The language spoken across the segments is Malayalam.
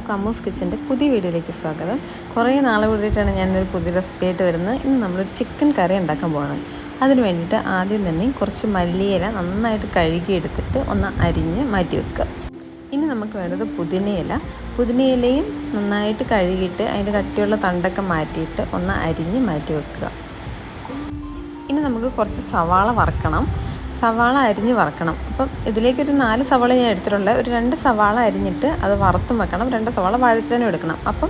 എല്ലാവർക്കും അമ്മൂസ് കിച്ചൻ്റെ പുതിയ വീഡിയോയിലേക്ക് സ്വാഗതം. കുറേ നാളെ കൂടിയിട്ടാണ് ഞാനൊരു പുതിയ റെസിപ്പി ആയിട്ട് വരുന്നത്. ഇന്ന് നമ്മളൊരു ചിക്കൻ കറി ഉണ്ടാക്കാൻ പോകണം. അതിന് വേണ്ടിയിട്ട് ആദ്യം തന്നെ കുറച്ച് മല്ലിയില നന്നായിട്ട് കഴുകിയെടുത്തിട്ട് ഒന്ന് അരിഞ്ഞ് മാറ്റി വെക്കുക. ഇനി നമുക്ക് വേണ്ടത് പുതിനയിലയും നന്നായിട്ട് കഴുകിയിട്ട് അതിൻ്റെ കട്ടിയുള്ള തണ്ടൊക്കെ മാറ്റിയിട്ട് ഒന്ന് അരിഞ്ഞ് മാറ്റി വെക്കുക. ഇനി നമുക്ക് കുറച്ച് സവാള വറക്കണം. സവാള അരിഞ്ഞ് വറക്കണം. അപ്പം ഇതിലേക്കൊരു 4 സവാള ഞാൻ എടുത്തിട്ടുള്ളത്. ഒരു 2 സവാള അരിഞ്ഞിട്ട് അത് വറുത്തും വെക്കണം, 2 സവാള വഴച്ചാനും എടുക്കണം. അപ്പം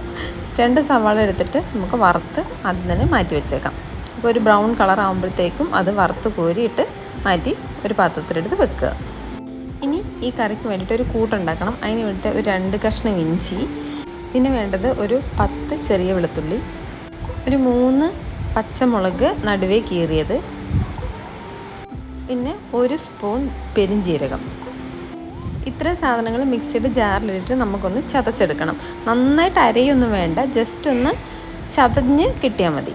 2 സവാള എടുത്തിട്ട് നമുക്ക് വറുത്ത് അതിൽ തന്നെ മാറ്റി വെച്ചേക്കാം. അപ്പോൾ ഒരു ബ്രൗൺ കളർ ആകുമ്പോഴത്തേക്കും അത് വറുത്ത് കോരിയിട്ട് മാറ്റി ഒരു പാത്രത്തിലെടുത്ത് വെക്കുക. ഇനി ഈ കറിക്ക് വേണ്ടിയിട്ട് ഒരു കൂട്ടുണ്ടാക്കണം. അതിന് വേണ്ടിയിട്ട് ഒരു 2 കഷ്ണം ഇഞ്ചി, പിന്നെ വേണ്ടത് ഒരു 10 ചെറിയ വെളുത്തുള്ളി, ഒരു 3 പച്ചമുളക് നടുവേ കീറിയത്, പിന്നെ 1 സ്പൂൺ പെരിഞ്ജീരകം. ഇത്രയും സാധനങ്ങൾ മിക്സിയുടെ ജാറിലിട്ട് നമുക്കൊന്ന് ചതച്ചെടുക്കണം. നന്നായിട്ട് അരയൊന്നും വേണ്ട, ജസ്റ്റ് ഒന്ന് ചതഞ്ഞ് കിട്ടിയാൽ മതി.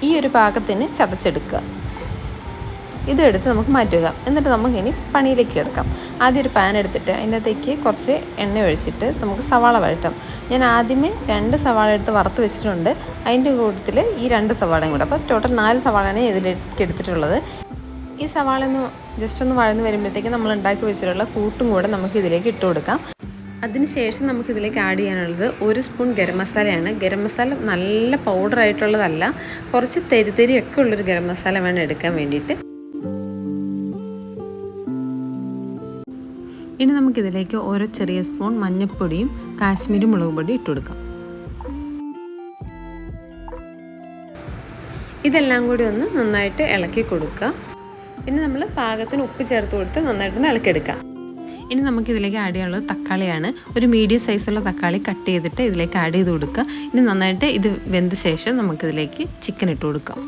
ഈ ഒരു പാകത്തിന് ചതച്ചെടുക്കുക. ഇതെടുത്ത് നമുക്ക് മാറ്റുക. എന്നിട്ട് നമുക്കിനി പണിയിലേക്ക് കിടക്കാം. ആദ്യം ഒരു പാൻ എടുത്തിട്ട് അതിൻ്റെ അകത്തേക്ക് കുറച്ച് എണ്ണ ഒഴിച്ചിട്ട് നമുക്ക് സവാള വഴറ്റാം. ഞാൻ ആദ്യമേ 2 സവാള എടുത്ത് വറുത്ത് വെച്ചിട്ടുണ്ട്. അതിൻ്റെ കൂട്ടത്തിൽ ഈ 2 സവാളയും കൂടെ, അപ്പോൾ ടോട്ടൽ 4 സവാളയാണ് ഇതിലേക്ക് എടുത്തിട്ടുള്ളത്. ഈ സവാള ഒന്ന് ജസ്റ്റ് ഒന്ന് വഴന്ന് വരുമ്പോഴത്തേക്ക് നമ്മൾ ഉണ്ടാക്കി വെച്ചിട്ടുള്ള കൂട്ടും കൂടെ നമുക്ക് ഇതിലേക്ക് ഇട്ട് കൊടുക്കാം. അതിനുശേഷം നമുക്കിതിലേക്ക് ആഡ് ചെയ്യാനുള്ളത് 1 സ്പൂൺ ഗരം മസാലയാണ്. ഗരം മസാല നല്ല പൗഡറായിട്ടുള്ളതല്ല, കുറച്ച് തെരിതെരിയൊക്കെ ഉള്ളൊരു ഗരം മസാല വേണം എടുക്കാൻ വേണ്ടിയിട്ട്. ഇനി നമുക്കിതിലേക്ക് ഓരോ ചെറിയ സ്പൂൺ മഞ്ഞൾപ്പൊടിയും കാശ്മീരി മുളക് പൊടിയും ഇട്ട് കൊടുക്കാം. ഇതെല്ലാം കൂടി ഒന്ന് നന്നായിട്ട് ഇളക്കി കൊടുക്കുക. പിന്നെ നമ്മൾ പാകത്തിന് ഉപ്പ് ചേർത്ത് കൊടുത്ത് നന്നായിട്ടൊന്ന് ഇളക്കിയെടുക്കാം. ഇനി നമുക്കിതിലേക്ക് ആഡ് ചെയ്യാനുള്ളത് തക്കാളിയാണ്. ഒരു മീഡിയം സൈസുള്ള തക്കാളി കട്ട് ചെയ്തിട്ട് ഇതിലേക്ക് ആഡ് ചെയ്ത് കൊടുക്കുക. ഇനി നന്നായിട്ട് ഇത് വെന്ത ശേഷം നമുക്കിതിലേക്ക് ചിക്കൻ ഇട്ട് കൊടുക്കാം.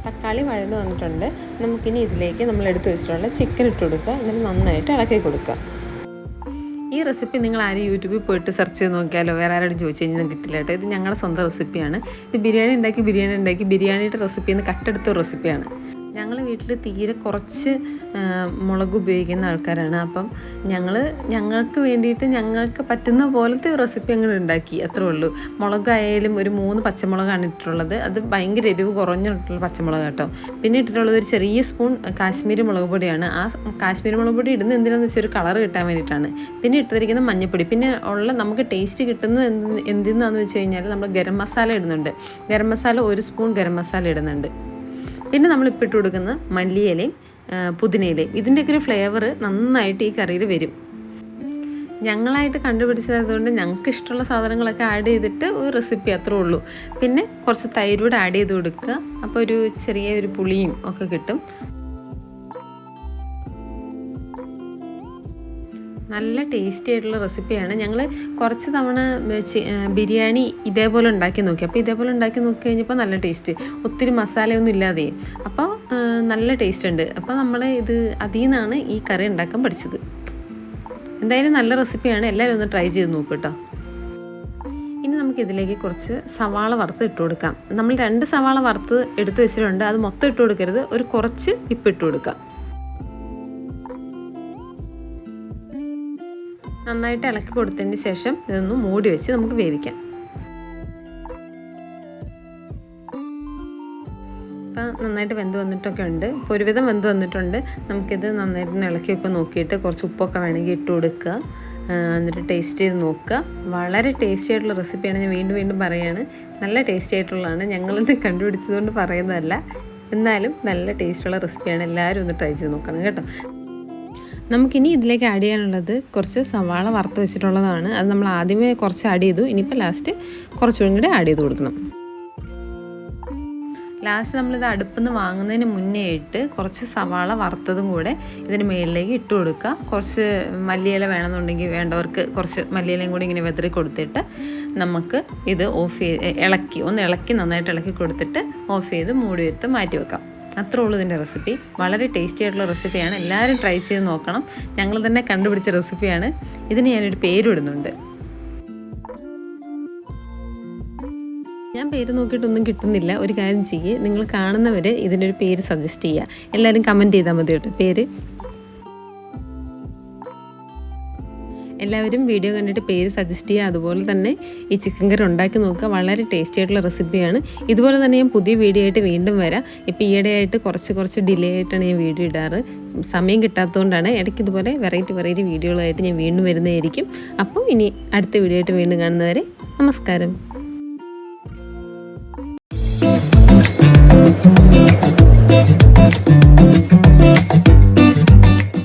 തക്കാളി വഴന്ന് വന്നിട്ടുണ്ട്. നമുക്കിനി ഇതിലേക്ക് നമ്മൾ എടുത്ത് വെച്ചിട്ടുള്ള ചിക്കൻ ഇട്ട് കൊടുക്കുക. എന്നിട്ട് നന്നായിട്ട് ഇളക്കി കൊടുക്കുക. ഈ റെസിപ്പി നിങ്ങൾ ആരും യൂട്യൂബിൽ പോയിട്ട് സെർച്ച് ചെയ്ത് നോക്കിയാലോ വേറെ ആരോടും ചോദിച്ചു കഴിഞ്ഞാൽ കിട്ടില്ല കേട്ടോ. ഇത് ഞങ്ങളുടെ സ്വന്തം റെസിപ്പിയാണ്. ഇത് ബിരിയാണിയുടെ റെസിപ്പിയിൽ നിന്ന് കട്ടെടുത്ത റെസിപ്പിയാണ്. ഞങ്ങൾ വീട്ടിൽ തീരെ കുറച്ച് മുളക് ഉപയോഗിക്കുന്ന ആൾക്കാരാണ്. അപ്പം ഞങ്ങൾക്ക് വേണ്ടിയിട്ട് ഞങ്ങൾക്ക് പറ്റുന്ന പോലത്തെ റെസിപ്പി അങ്ങനെ ഉണ്ടാക്കി, അത്രേ ഉള്ളൂ. മുളകായാലും ഒരു 3 പച്ചമുളകാണ് ഇട്ടിട്ടുള്ളത്. അത് ഭയങ്കര എരിവ് കുറഞ്ഞിട്ടുള്ള പച്ചമുളക് കേട്ടോ. പിന്നെ ഇട്ടിട്ടുള്ളത് ഒരു ചെറിയ സ്പൂൺ കാശ്മീരി മുളക് പൊടിയാണ്. ആ കാശ്മീരി മുളക് പൊടി ഇടുന്നത് എന്തിനാണെന്ന് വെച്ചാൽ ഒരു കളർ കിട്ടാൻ വേണ്ടിയിട്ടാണ്. പിന്നെ ഇട്ടിരിക്കുന്ന മഞ്ഞൾപ്പൊടി. പിന്നെ നമുക്ക് ടേസ്റ്റ് കിട്ടുന്നത് എന്തിനാണെന്ന് വെച്ച് കഴിഞ്ഞാൽ നമ്മൾ ഗരം മസാല ഇടുന്നുണ്ട്. ഗരം മസാല 1 സ്പൂൺ ഗരം മസാല ഇടുന്നുണ്ട്. പിന്നെ നമ്മളിപ്പോൾ ഇട്ട് കൊടുക്കുന്ന മല്ലിയിലയും പുതിനയിലയും ഇതിൻ്റെയൊക്കെ ഒരു ഫ്ലേവർ നന്നായിട്ട് ഈ കറിയിൽ വരും. ഞങ്ങളായിട്ട് കണ്ടുപിടിച്ചതുകൊണ്ട് ഞങ്ങൾക്ക് ഇഷ്ടമുള്ള സാധനങ്ങളൊക്കെ ആഡ് ചെയ്തിട്ട് ഒരു റെസിപ്പി അത്രേ ഉള്ളൂ. പിന്നെ കുറച്ച് തൈരൂടെ ആഡ് ചെയ്ത് കൊടുക്കുക. അപ്പോൾ ഒരു ചെറിയൊരു പുളിയും ഒക്കെ കിട്ടും. നല്ല ടേസ്റ്റി ആയിട്ടുള്ള റെസിപ്പിയാണ്. ഞങ്ങൾ കുറച്ച് തവണ ബിരിയാണി ഇതേപോലെ ഉണ്ടാക്കി നോക്കി. അപ്പോൾ ഇതേപോലെ ഉണ്ടാക്കി നോക്കി കഴിഞ്ഞപ്പോൾ നല്ല ടേസ്റ്റ്, ഒത്തിരി മസാലയൊന്നും ഇല്ലാതെ, അപ്പോൾ നല്ല ടേസ്റ്റ് ഉണ്ട്. അപ്പോൾ നമ്മൾ അതിൽ നിന്നാണ് ഈ കറി ഉണ്ടാക്കാൻ പഠിച്ചത്. എന്തായാലും നല്ല റെസിപ്പിയാണ്, എല്ലാവരും ഒന്ന് ട്രൈ ചെയ്ത് നോക്കൂ കേട്ടോ. ഇനി നമുക്കിതിലേക്ക് കുറച്ച് സവാള വറുത്ത് ഇട്ട് കൊടുക്കാം. നമ്മൾ 2 സവാള വറുത്ത് എടുത്ത് വെച്ചിട്ടുണ്ട്. അത് മൊത്തം ഇട്ട് കൊടുക്കരുത്, ഒരു കുറച്ച് ഇട്ട് കൊടുക്കാം. നന്നായിട്ട് ഇളക്കി കൊടുത്തതിന് ശേഷം ഇതൊന്ന് മൂടി വെച്ച് നമുക്ക് വേവിക്കാം. ഇപ്പം നന്നായിട്ട് വെന്ത് വന്നിട്ടൊക്കെ ഉണ്ട്. ഇപ്പോൾ ഒരുവിധം വെന്ത് വന്നിട്ടുണ്ട്. നമുക്കിത് നന്നായിട്ട് ഇളക്കിയൊക്കെ നോക്കിയിട്ട് കുറച്ച് ഉപ്പൊക്കെ വേണമെങ്കിൽ ഇട്ട് കൊടുക്കുക. എന്നിട്ട് ടേസ്റ്റ് ചെയ്ത് നോക്കുക. വളരെ ടേസ്റ്റി ആയിട്ടുള്ള റെസിപ്പിയാണ്. ഞാൻ വീണ്ടും പറയുകയാണ്, നല്ല ടേസ്റ്റി ആയിട്ടുള്ളതാണ്. ഞങ്ങളൊന്നും കണ്ടുപിടിച്ചതുകൊണ്ട് പറയുന്നതല്ല, എന്നാലും നല്ല ടേസ്റ്റുള്ള റെസിപ്പിയാണ്. എല്ലാവരും ഒന്ന് ട്രൈ ചെയ്ത് നോക്കണം കേട്ടോ. നമുക്കിനി ഇതിലേക്ക് ആഡ് ചെയ്യാനുള്ളത് കുറച്ച് സവാള വറുത്ത് വെച്ചിട്ടുള്ളതാണ്. അത് നമ്മൾ ആദ്യമേ കുറച്ച് ആഡ് ചെയ്തു. ഇനിയിപ്പോൾ ലാസ്റ്റ് കുറച്ചും കൂടി ആഡ് ചെയ്ത് കൊടുക്കണം. ലാസ്റ്റ് നമ്മളിത് അടുപ്പിൽ നിന്ന് വാങ്ങുന്നതിന് മുന്നേ കുറച്ച് സവാള വറുത്തതും കൂടെ ഇതിന് മുകളിലേക്ക് ഇട്ട് കൊടുക്കുക. കുറച്ച് മല്ലിയില വേണമെന്നുണ്ടെങ്കിൽ വേണ്ടവർക്ക് കുറച്ച് മല്ലിയിലയും കൂടി ഇങ്ങനെ വെതറി കൊടുത്തിട്ട് നമുക്ക് ഇത് ഇളക്കി നന്നായിട്ട് ഇളക്കി കൊടുത്തിട്ട് ഓഫ് ചെയ്ത് മൂടി വെച്ച് മാറ്റി വെക്കാം. അത്രേ ഉള്ളൂ ഇതിൻ്റെ റെസിപ്പി. വളരെ ടേസ്റ്റി ആയിട്ടുള്ള റെസിപ്പിയാണ്. എല്ലാവരും ട്രൈ ചെയ്ത് നോക്കണം. ഞങ്ങൾ തന്നെ കണ്ടുപിടിച്ച റെസിപ്പിയാണ്. ഇതിന് ഞാനൊരു പേരിടുന്നുണ്ട്. ഞാൻ പേര് നോക്കിയിട്ടൊന്നും കിട്ടുന്നില്ല. ഒരു കാര്യം ചെയ്യ്, നിങ്ങൾ കാണുന്നവർ ഇതിനൊരു പേര് സജസ്റ്റ് ചെയ്യുക. എല്ലാവരും കമൻറ്റ് ചെയ്താൽ മതി കേട്ടോ പേര്. എല്ലാവരും വീഡിയോ കണ്ടിട്ട് പേര് സജസ്റ്റ് ചെയ്യുക. അതുപോലെ തന്നെ ഈ ചിക്കൻ കറി ഉണ്ടാക്കി നോക്കുക. വളരെ ടേസ്റ്റി ആയിട്ടുള്ള റെസിപ്പിയാണ്. ഇതുപോലെ തന്നെ ഞാൻ പുതിയ വീഡിയോ ആയിട്ട് വീണ്ടും വരാം. ഇപ്പോൾ ഈയിടെയായിട്ട് കുറച്ച് ഡിലേ ആയിട്ടാണ് ഞാൻ വീഡിയോ ഇടാറ്. സമയം കിട്ടാത്തതുകൊണ്ടാണ്. ഇടയ്ക്ക് ഇതുപോലെ വെറൈറ്റി വീഡിയോകളായിട്ട് ഞാൻ വീണ്ടും വരുന്നതായിരിക്കും. അപ്പം ഇനി അടുത്ത വീഡിയോ ആയിട്ട് വീണ്ടും കാണുന്നവരെ നമസ്കാരം.